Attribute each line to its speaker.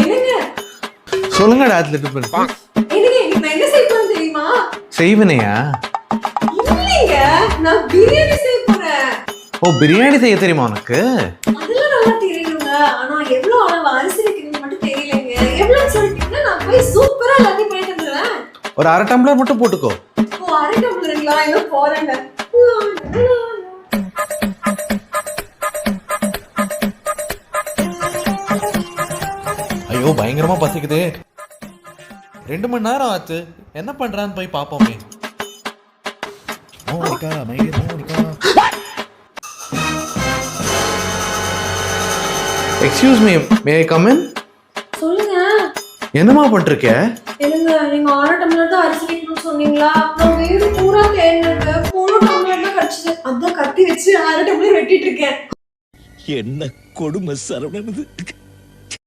Speaker 1: என்னங்க
Speaker 2: சொல்லுங்கடா athlete Prince.
Speaker 1: என்னங்க இன்னைக்கு நான் என்ன செய்ய போறேன் தெரியுமா?
Speaker 2: செய்வனையா?
Speaker 1: இல்லைங்க, நான் பிரியாணி செய்ய போறேன்.
Speaker 2: ஓ, பிரியாணி செய்ய தெரியுமா உனக்கு?
Speaker 1: அதெல்லாம் நல்லா தெரியுங்க. ஆனா எவ்வளவு அளவு அரிசி வைக்கணும்னு மட்டும் தெரியலங்க. எவ்வளவுன்னு சொல்லிட்டீங்கன்னா நான் போய் சூப்பரா எல்லாத்தையும் பண்ணிட்டு வந்துடுவேன்.
Speaker 2: ஒரு 1/2 டம்ளர் மட்டும் போட்டுக்கோ.
Speaker 1: ஓ, 1/2 டம்ளருங்களா? இதோ போறேங்க.
Speaker 2: ஐயோ, பயங்கரமா பசிக்குது. 2 மணி நேரம் ஆச்சு. என்ன பண்றான்னு போய் பாப்போமே. Monica, Monica. Excuse me, may I come in?
Speaker 1: சொல்லுங்க.
Speaker 2: என்னமா பண்ணிருக்க?
Speaker 1: என்னங்க நீங்க 1/2 டம்ளர் தான் அரிசி வைக்கணும்னு சொன்னீங்களா? நான் வேறு பூரா தேடினது 3 டம்ளர் தான் கிடைச்சது. அதான் கத்தி வச்சு 1/2 டம்ளர் வெட்டிட்டு இருக்கேன்.
Speaker 3: என்ன கொடுமை சரவணன்.